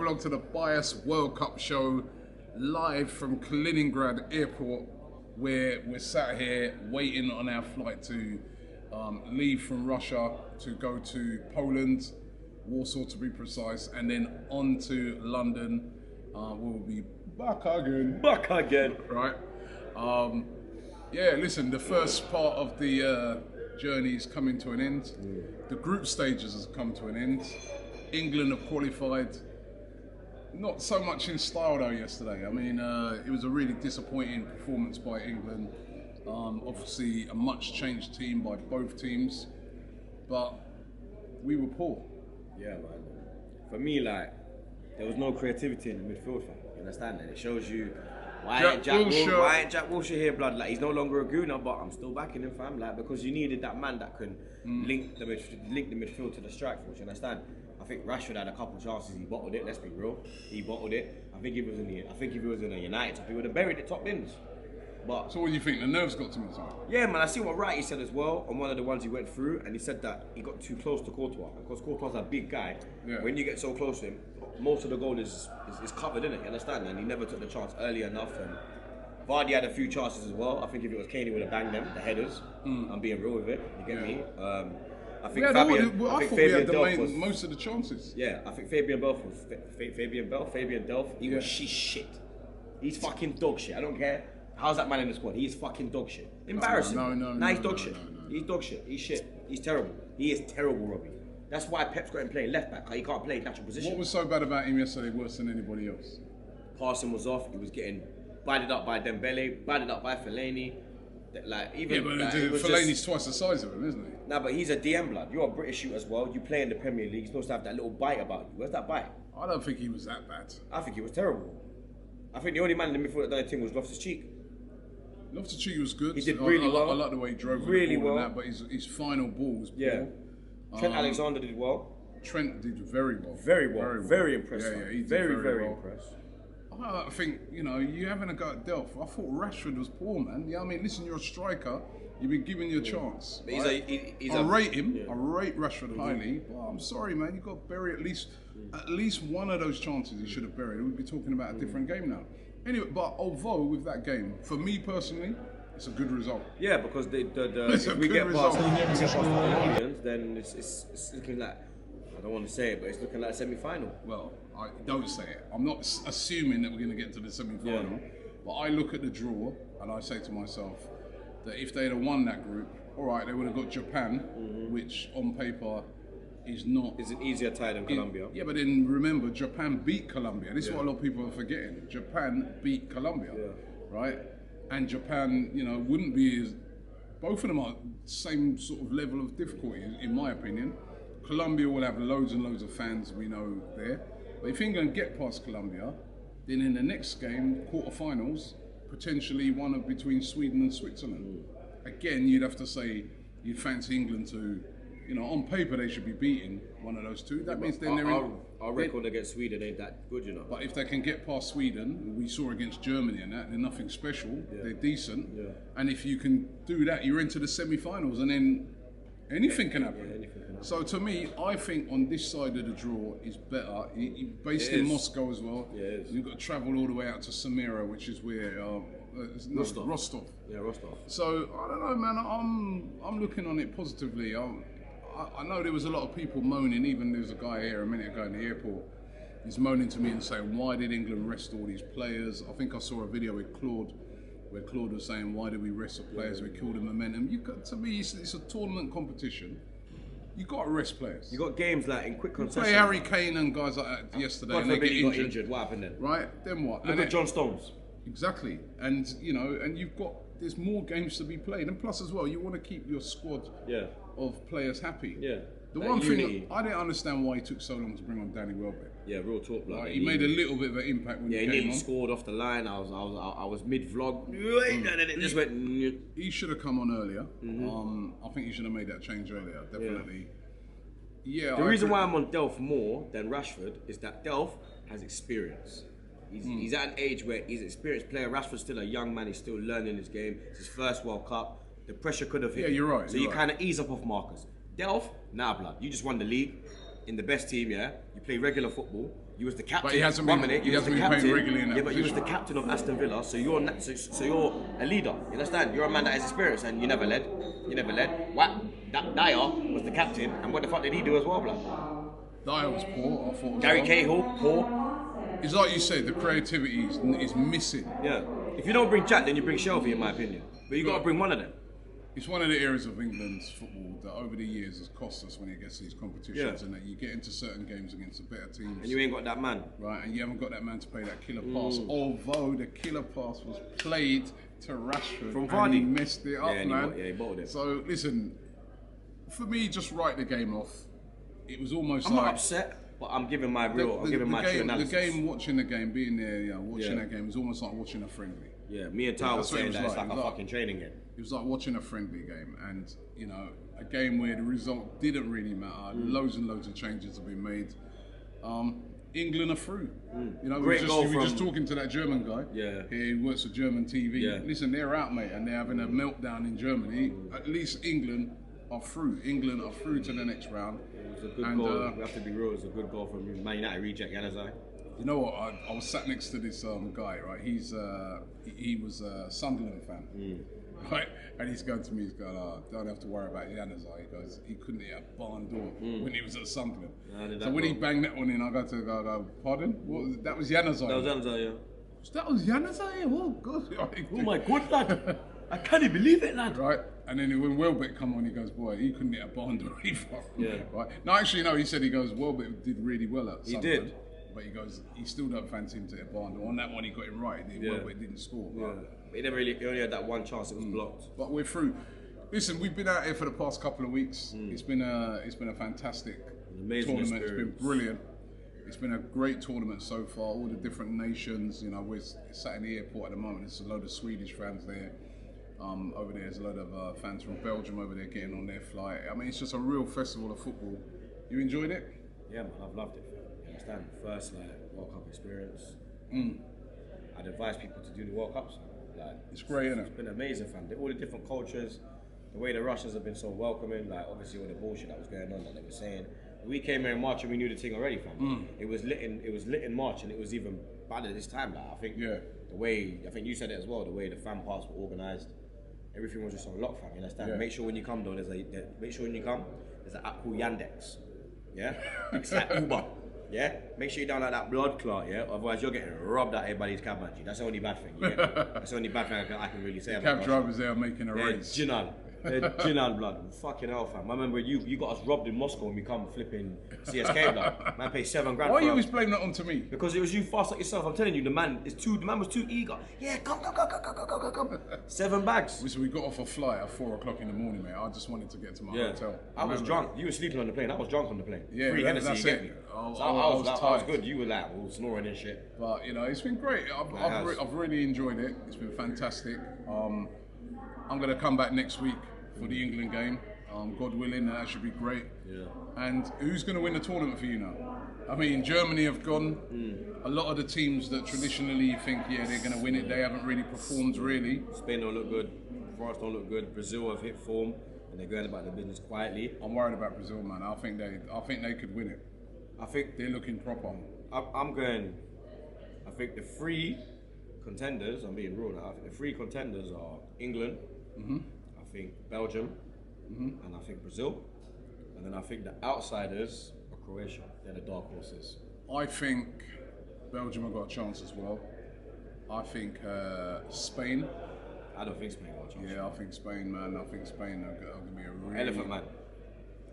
welcome along to the Bias World Cup show, live from Kaliningrad Airport, where we're sat here waiting on our flight to leave from Russia to go to Poland, Warsaw to be precise, and then on to London. We'll be back again. Back again. Right. Yeah, listen, the first part of the journey is coming to an end. The group stages has come to an end. England have qualified. Not so much in style though yesterday. I mean, it was a really disappointing performance by England. Obviously a much changed team by both teams, but we were poor. Yeah, man. For me, like, there was no creativity in the midfield, fam. You understand that? It shows you why ain't Jack Wilshere here, blood. Like, he's no longer a gooner, but I'm still backing him, fam. Like, because you needed that man that can link the midfield to the strike force. You understand? I think Rashford had a couple of chances. He bottled it. Let's be real. He bottled it. I think if he was in a United top, he would have buried it top bins. But so what do you think? The nerves got to him or something? Yeah, man. I see what Wrighty said as well on one of the ones he went through, and he said that he got too close to Courtois because Courtois a big guy. Yeah. When you get so close to him, most of the goal is covered, innit? You understand? And he never took the chance early enough. And Vardy had a few chances as well. I think if it was Kane, he would have banged them, the headers. I'm being real with it. You get me? I think Fabian Delph was most of the chances. Yeah, I think Fabian Delph was Fabian Delph. He's shit. He's fucking dog shit. I don't care. How's that man in the squad? He's fucking dog shit. Embarrassing. No, he's dog shit. He's dog shit. He's shit. He's terrible. He is terrible, Robbie. That's why Pep's got him playing left back. He can't play natural position. What was so bad about him yesterday worse than anybody else? Passing was off. He was getting batted up by Dembele, batted up by Fellaini. Fellaini's twice the size of him, isn't he? Nah, but he's a DM blood. You're a British shooter as well. You play in the Premier League. You're supposed to have that little bite about you. Where's that bite? I don't think he was that bad. I think he was terrible. I think the only man in the midfield that done the thing was Loftus-Cheek. Loftus-Cheek was good. He did really well. I like the way he drove really well. That, but his final ball was poor. Yeah. Trent Alexander did well. Trent did very well. Very impressed. Yeah, he did very impressed. I think, you having a go at Delph. I thought Rashford was poor, man. Yeah, I mean, listen, you're a striker. You've been given your chance. Right? I rate him. I rate Rashford highly. But I'm sorry, man. You've got to bury at least one of those chances he should have buried. We'd be talking about a different game now. Anyway, but although with that game, for me personally, it's a good result. Yeah, because if we get past the Australians, then it's looking like, I don't want to say it, but it's looking like a semi-final. Well, I don't say it. I'm not assuming that we're going to get to the semi-final, but I look at the draw and I say to myself that if they'd have won that group, all right, they would have got Japan, which on paper is an easier tie than Colombia. Yeah, but then remember, Japan beat Colombia. This is what a lot of people are forgetting. Japan beat Colombia, right? And Japan, wouldn't be as... Both of them are same sort of level of difficulty, in my opinion. Colombia will have loads and loads of fans, we know there. But if England get past Colombia, then in the next game, quarterfinals, potentially one of between Sweden and Switzerland. Again, you'd have to say you'd fancy England to... on paper they should be beating one of those two. That means then they're in... Our record against Sweden ain't that good, But if they can get past Sweden, we saw against Germany and that, they're nothing special. They're decent. Yeah. And if you can do that, you're into the semi-finals, and then anything can happen. Yeah, anything can happen. So to me, I think on this side of the draw is better. Based in Moscow as well. Yeah, it is. You've got to travel all the way out to Samira, which is where... Rostov. Yeah, Rostov. So, I don't know, man. I'm looking on it positively. I know there was a lot of people moaning, even there was a guy here a minute ago in the airport, he's moaning to me and saying, why did England rest all these players? I think I saw a video with Claude, where Claude was saying, why did we rest the players? We killed the momentum. To me, it's a tournament competition. You got to rest players. You got games like in quick concession. Play Harry Kane and guys like that yesterday, God and they get got injured. What happened then? Right, then what? Look at John Stones. Exactly, and and you've got, there's more games to be played, and plus as well, you want to keep your squad of players happy. Yeah. The one thing I didn't understand why he took so long to bring on Danny Welbeck. Yeah, real talk, blood. He made a little bit of an impact when he came on. Yeah, he scored off the line. I was mid vlog. And then it just went. He should have come on earlier. I think he should have made that change earlier. Definitely. Yeah. The reason why I'm on Delph more than Rashford is that Delph has experience. He's at an age where he's an experienced player. Rashford's still a young man. He's still learning his game. It's his first World Cup. The pressure could have hit. Yeah, you're right. So you kind of ease up off Marcus. Delph, nah, blood. You just won the league. in the best team, yeah. You play regular football. You was the captain. But he hasn't been playing regularly in that but you was the captain of Aston Villa, so you're a leader. You understand? You're a man that has experience, and you never led. What? Dyer was the captain, and what the fuck did he do as well, blood? Dyer was poor. I thought. Gary Cahill, poor. It's like you said, the creativity is missing. Yeah. If you don't bring Jack, then you bring Shelby, in my opinion. But you got to bring one of them. It's one of the areas of England's football that over the years has cost us when it gets to these competitions, and that you get into certain games against the better teams. And you ain't got that man. Right, and you haven't got that man to play that killer pass. Although the killer pass was played to Rashford from Vardy. And he messed it up, man. He bottled it. So listen, for me, just write the game off. It was almost I'm like... not upset. But I'm giving my true analysis. The game, watching the game, being there, watching that game was almost like watching a friendly. Yeah, me and Ty was saying that it's like a fucking training game. It was like watching a friendly game, and a game where the result didn't really matter. Loads and loads of changes have been made. England are through. We were just talking to that German guy. Yeah. He works for German TV. Yeah. Listen, they're out, mate, and they're having a meltdown in Germany. At least England are through. England are through to the next round. It was a good goal. We have to be real. It was a good goal from Man United reject Januzaj. You know what? I was sat next to this guy, right? He was a Sunderland fan, right? And he's going to me, he's going, don't have to worry about Januzaj. He goes, he couldn't hit a barn door when he was at Sunderland. So when he banged that one in, I go, pardon? What was it? That was Januzaj. That was Januzaj, yeah. That was Januzaj? Oh, God. Oh, my God, lad. I can't believe it, lad. Right? And then when Welbeck come on, he goes, boy, he couldn't hit a barn door either. Yeah. Right? No, actually, no, he said, Welbeck did really well at Sunderland. He did. But he goes, he still don't fancy him to hit a barn door. On that one, he got it right. Welbeck didn't score. Yeah. He only had that one chance, it was blocked. But we're through. Listen, we've been out here for the past couple of weeks. It's been a fantastic tournament. Experience. It's been brilliant. It's been a great tournament so far. All the different nations. We're sat in the airport at the moment. There's a load of Swedish fans there. Over there's a load of fans from Belgium over there getting on their flight. I mean, it's just a real festival of football. You enjoyed it? Yeah, man, I've loved it. You understand? First, World Cup experience. I'd advise people to do the World Cups. It's great, isn't it? It's been amazing, fam. All the different cultures, the way the Russians have been so welcoming. Obviously all the bullshit that was going on that they were saying. We came here in March and we knew the thing already, fam. It was lit in March, and it was even badder this time. I think the way, I think you said it as well, the way the fan parks were organised. Everything was just on lock, fam. You understand? Yeah. Make sure when you come, though, there's an app called Yandex. Yeah, it's like Uber. Yeah, make sure you download that blood clot. Yeah, otherwise you're getting robbed at everybody's cab, man. That's the only bad thing. Yeah? That's the only bad thing I can really say. The cab drivers there are making a race. Jinal blood. Fucking hell, fam. I remember you got us robbed in Moscow when we come flipping CSK, blood. Man paid $7 grand. Why are you always blaming that onto me? Because it was you fast like yourself. I'm telling you, the man was too eager. Yeah, come. 7 bags. So we got off a flight at 4 o'clock in the morning, mate. I just wanted to get to my hotel. I was drunk. You were sleeping on the plane. I was drunk on the plane. Yeah, that's it. I was good. You were all snoring and shit. But it's been great. I've really enjoyed it. It's been fantastic. I'm gonna come back next week for the England game. God willing, that should be great. Yeah. And who's going to win the tournament for you now? I mean, Germany have gone. A lot of the teams that traditionally you think, they're going to win it, they haven't really performed really. Spain don't look good. France don't look good. Brazil have hit form, and they're going about their business quietly. I'm worried about Brazil, man. I think they could win it. I think they're looking proper. I think the 3 contenders, I'm being real now, I think the 3 contenders are England, I think Belgium, and I think Brazil. And then I think the outsiders are Croatia. They're the dark horses. I think Belgium have got a chance as well. I think Spain. I don't think Spain got a chance. Yeah, I think Spain, man. I think Spain are going to be a really... Elephant man.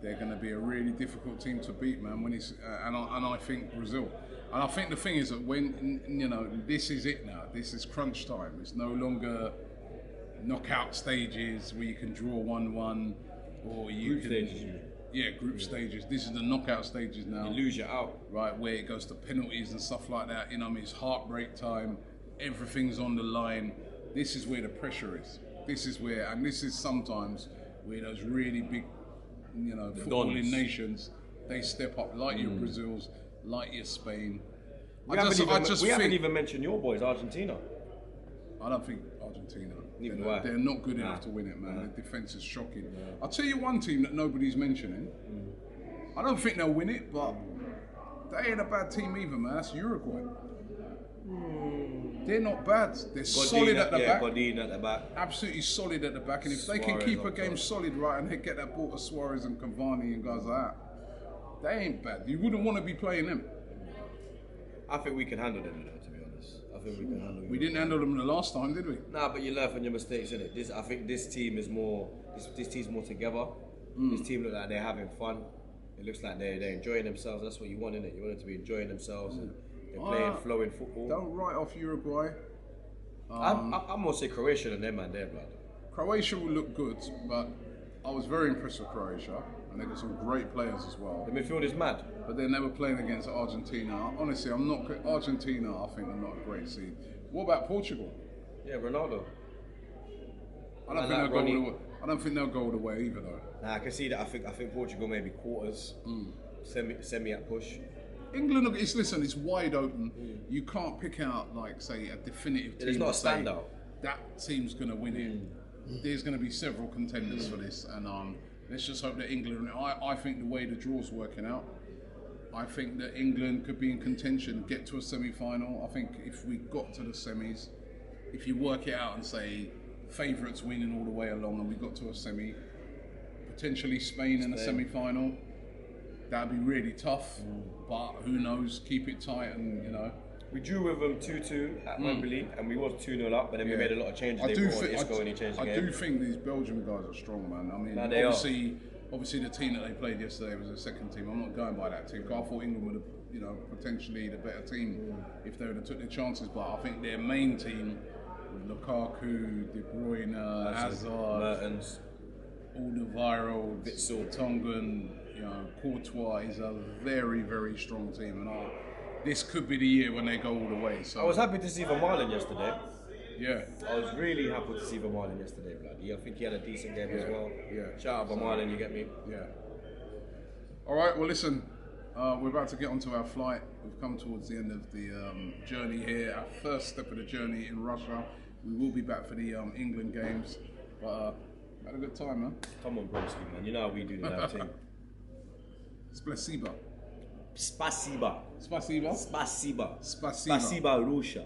They're going to be a really difficult team to beat, man. When it's and I think Brazil. And I think the thing is that when this is it now. This is crunch time. It's no longer knockout stages where you can draw 1-1 or you group stages. Yeah, group stages. This is the knockout stages now. You lose, you're out. Right, where it goes to penalties and stuff like that. It's heartbreak time. Everything's on the line. This is where the pressure is. This is sometimes where those really big, footballing nations, they step up, like your Brazils, like your Spain. We haven't even mentioned your boys, Argentina. I don't think Argentina. They're not good enough to win it, man. Their defence is shocking. I'll tell you one team that nobody's mentioning. I don't think they'll win it, but they ain't a bad team either, man. That's Uruguay. They're not bad. They're solid at the back. Godin at the back. Absolutely solid at the back. And if they can keep a game solid, right, and they get that ball to Suarez and Cavani and guys like that, they ain't bad. You wouldn't want to be playing them. I think we can handle them, to be honest. I think we can handle them. We didn't handle them the last time, did we? Nah, but you learn from your mistakes, innit? I think this team is more. This team's more together. This team look like they're having fun. It looks like they're enjoying themselves. That's what you want, innit? You want them to be enjoying themselves and they're playing, flowing football. Don't write off Uruguay. I'm gonna say Croatia than them, man. Their blood. Croatia will look good, but I was very impressed with Croatia, and they got some great players as well. The midfield is mad. But they're never playing against Argentina. Honestly, I'm not. Argentina, I think, are not a great seed. What about Portugal? Yeah, Ronaldo. I don't think they'll go all the way either, though. Nah, I can see that. I think Portugal maybe quarters, semi at push. England, it's wide open. You can't pick out, like, say, a definitive team. There's not a standout. That team's going to win it. There's going to be several contenders for this, and let's just hope that England. I think the way the draw's working out, I think that England could be in contention, get to a semi-final. I think if we got to the semis, if you work it out and say favourites winning all the way along, and we got to a semi, potentially Spain in a semi-final. That'd be really tough, but who knows? Keep it tight, and we drew with them 2-2 at Wembley, and we was 2-0 up, but then we made a lot of changes. I do think these Belgian guys are strong, man. I mean, obviously the team that they played yesterday was a second team. I'm not going by that team. I thought England would have, potentially the better team if they would have took their chances. But I think their main team, Lukaku, De Bruyne, Hazard, Mertens, Alderweireld, Tongan, Courtois is a very, very strong team, and this could be the year when they go all the way. So I was happy to see Vermaelen yesterday. Yeah, I was really happy to see Vermaelen yesterday, bloody. I think he had a decent game as well. Yeah, shout out Vermaelen, you get me? Yeah. All right, well listen, we're about to get onto our flight. We've come towards the end of the journey here. Our first step of the journey in Russia. We will be back for the England games, but had a good time, man. Come on, broski, man. You know how we do that thing. Spasiba. Spasiba. Spasiba. Spasiba. Spasiba. Spasiba, Russia.